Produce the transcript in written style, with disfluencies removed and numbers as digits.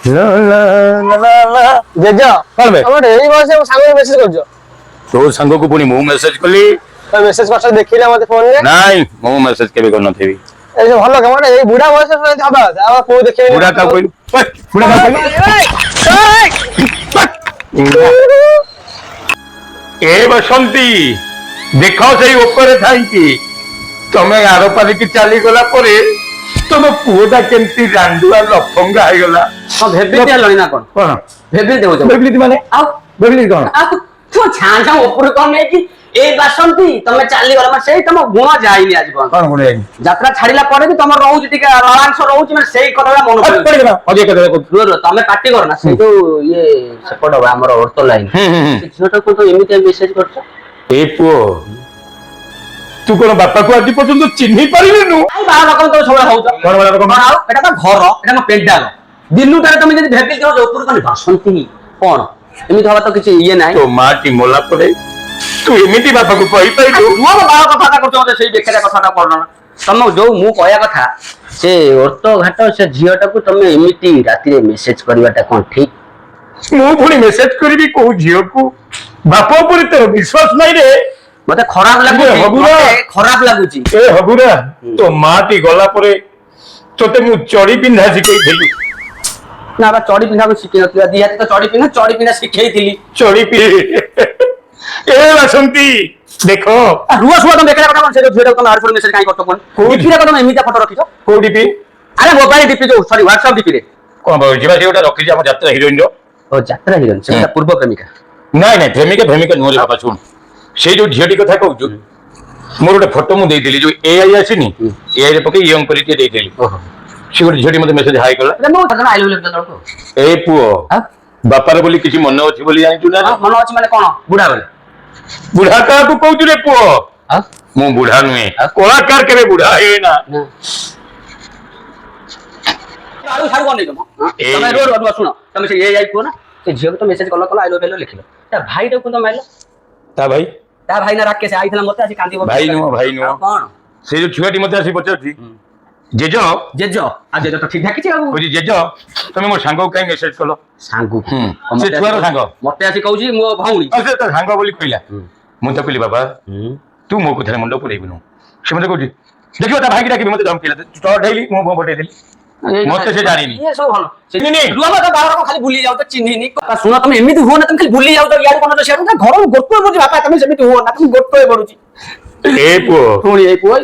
ला ला ला ला ଜେଜ କଣ ବେ ଆମର ଏଇ ବୟସରେ ମୋ ସାଙ୍ଗକୁ ମେସେଜ କରୁଛ ତୋ ସାଙ୍ଗକୁ ପୁଣି ମୁଁ ମେସେଜ କଲି ମେସେଜ କରୁଛ ଦେଖିଲେ ମତେ ଫୋନରେ ନାଇଁ ମୁଁ ମେସେଜ କେବେ କରିନଥିବି ଏଇ ଯୋଉ ଭଲ କାମ ଏଇ ବୁଢା ବୟସ ହବା କଥା ଆଉ କୋଉ ଦେଖିବେ ବୁଢା କାହାକୁ କହିଲୁ ବୁଢା କାହାକୁ କହିଲୁ ଏ ବସନ୍ତି ଦେଖ ସେଇ ଉପରେ ଥାଇକି ତମେ ଆର ପାରିକି ଚାଲିଗଲା ପରେ ତମ ପୁଅଟା କେମିତି ରାଣ୍ଡୁଆ ଲଫଙ୍ଗା ହେଇଗଲା ଭେବିତି ହେଲଣି ନା କଣ କଣ ଭେବିତି ଦେଉଛ ବେବିଲିତି ମାନେ ଆଉ ବେବିଲିତି କଣ ଆଉ ତୁ ଛାଁ ଛାଁ ଉପରୁ କଣ ନେଇକି ଏଇ ବାସନ୍ତି ତମେ ଚାଲିଗଲ ମାନେ ସେଇ ତମ ଗୁଣ ଯାଇନି ଆଜି କଣ ଗୁଣ ଯାଇନି ଯାତ୍ରା ଛାଡିଲା ପରେ ବି ତମର ରହୁଛି ଟିକେ ରଳାଂଶ ରହୁଛି ମାନେ ସେଇ କଥାଟା ମନେ ପଡୁଛି ଅଧିକ କଥା ରୁହ ରୁହ ତମେ ପାଟି କର ନା ସେଇ ଯୋଉ ଇଏ ସେପଟ ଆମର ଅର୍ଥ ଲାଇନ ସେ ଝିଅଟାକୁ ତ ଏମିତି ମେସେଜ କରୁଛ ଏ ପୁଅ ତୁ କଣ ବାପାକୁ ଆଜି ପର୍ଯ୍ୟନ୍ତ ଚିହ୍ନି ପାରିଲୁନୁ ବାହା ରକମ ତମେ ସବୁବେଳେ ହଉଛ କଣ ବାହା ରକମ? ଆଉ ଏଟା ତ ଘର ଏଟା ମୋ ପେଣ୍ଡାଲ ଦିନୁଟାରେ ତମେ ଯଦି ଭେବି ଦେଉଛ ଉପରୁ କଣ ବାସନ୍ତି କଣ ଏମିତି ହବା ତ କିଛି ଇଏ ନାହିଁ ତୋ ମା ଟି ମଲା ପରେ ତୁ ଏମିତି ବାପାକୁ କହିପାରିଲୁ ମୋ ବାବା କଥାଟା କରୁଛ ମତେ ସେଇ ବେକାରିଆ କଥାଟା କରୁନ ତମ ଯୋଉ ମୁଁ କହିବା କଥା ସେ ଅର୍ଥ ଘାଟ ସେ ଝିଅଟାକୁ ତମେ ଏମିତି ରାତିରେ ମେସେଜ କରିବାଟା କଣ ଠିକ ମୁଁ ପୁଣି ମେସେଜ କରିବି କୋଉ ଝିଅକୁ ବାପ ଉପରେ ତୋର ବିଶ୍ୱାସ ନାହିଁ ରେ ମତେ ଖରାପ ଲାଗୁଛି ହଗୁରା ଖରାପ ଲାଗୁଛି ଏ ହଗୁରା ତୋ ମା ଟି ଗଲା ପରେ ତୋତେ ମୁଁ ଚଢି ପିନ୍ଧା ଶିଖେଇଥିଲି ନା ବା ଚଢି ପିନ୍ଧାକୁ ଶିଖିନଥିଲା ଦି ହାତ ତ ଚଢି ପିନ୍ଧା ଶିଖେଇଥିଲି ଚଢି ଏ ବାସନ୍ତୀ ଦେଖ ରୁହ ଶୁଆ ତମେ ବେକାରିଆ କଥା ସେ ଝିଅଟାକୁ ତମେ ଆଡ୍ ମେସେଜ କାଇଁ କରୁଛ କୋଉ ଡିପିରେ ତମେ ଏମିତିଆ ଫଟୋ ରଖିଛ କୋଉଠି ପି ଆରେ ମୋବାଇଲ ଡିପି ଯୋଉ ସରି ହ୍ୱାଟ୍ସଆପ ଡିପିରେ କଣ ଯିବା ସେ ଗୋଟେ ରଖିଛି ଆମ ଯାତ୍ରା ହିରୋଇନ ଓ ଯାତ୍ରା ହିରୋଇନ ସେ ପୂର୍ବ ପ୍ରେମିକା ନାଇଁ ନାଇଁ ପ୍ରେମିକା ନୁହଁ ରେ ବାପା ଶୁଣ ସେଇ ଯୋଉ ଝିଅଟି କଥା କହୁଛୁ ମୋର ଗୋଟେ ଫଟୋ ମୁଁ ଦେଇଥିଲି ଯୋଉ ଏଆଇ ଆସିନି ଏଆଇ ରେ ପକେଇ ଇୟଙ୍ଗ କରି ଦେଇଥିଲି ସେ ଗୋଟେ ଝିଅଟି ମତେ ମେସେଜ ହାଇ କଲା ଏ ପୁଅ ବାପାର ବୋଲି କିଛି ମନେ ଅଛି ବୋଲି ଜାଣିଛୁ ନା ମନେ ଅଛି ମାନେ କଣ ବୁଢା ବେଳେ ବୁଢା କାହାକୁ କହୁଛୁ ରେ ପୁଅ ମୁଁ ବୁଢା ନୁହେଁ କଳାକାର କେବେ ବୁଢା ହେଇନା ଶୁଣ ତମେ ସେ ଏଆଇ କୁହ ନା ସେ ଝିଅକୁ ତ ମେସେଜ କଲ ଆଇ ଲଭ୍ ୟୁ ଲେଖିଲ ତା ଭାଇଟାକୁ ତମେ ମାରିଲ ତା ଭାଇ ନା ରାକେଶ ଆଇଥିଲା ମତେ ଆସି କାନ୍ଦି ଭାଇ ନୁହଁ କଣ ସେ ଯୋଉ ଛୁଆଟି ମତେ ଆସି ପଚାରୁଛି ଜେଜ ଜେଜ ଆଉ ଜେଜ ତ ଠିକ ଠାକିଛି ଆଉ କହୁଛି ଜେଜ ତମେ ମୋ ସାଙ୍ଗକୁ କାହିଁ ମେସେଜ କଲ ସାଙ୍ଗୁ ସେ ଛୁଆର ସାଙ୍ଗ ମତେ ଆସି କହୁଛି ମୋ ଭଉଣୀ ସେ ତା ସାଙ୍ଗ ବୋଲି କହିଲା ମୁଁ ତ କହିଲି ବାବା ତୁ ମୋ କଥାରେ ମୁଣ୍ଡ ପୁରେଇବୁନୁ ସେ ମତେ କହୁଛି ଦେଖିବ ତା ଭାଇକି ଡାକିବି ମତେ ଧମକିଲା ଚଢେଇଲି ମୁଁ ପଠେଇଦେଲି ମତେ ସେ ଜାଣିନି ଖାଲି ଭୁଲି ଯାଉଛ ଚିହ୍ନିନି ଶୁଣ ତମେ ଏମିତି ହୁଅ ନା ତମେ ଖାଲି ଭୁଲି ଯାଉଛ ଇଆଡେ କଣ ସିଆଡେ ଘର ଗୋଟ ବାପା ତମେ ସେମିତି ହୁଅ ନା ତମେ ଗୋଟ ପଡୁଛି ଏ ପୁଅ ପୁଣି ଏଇ ପୁଅ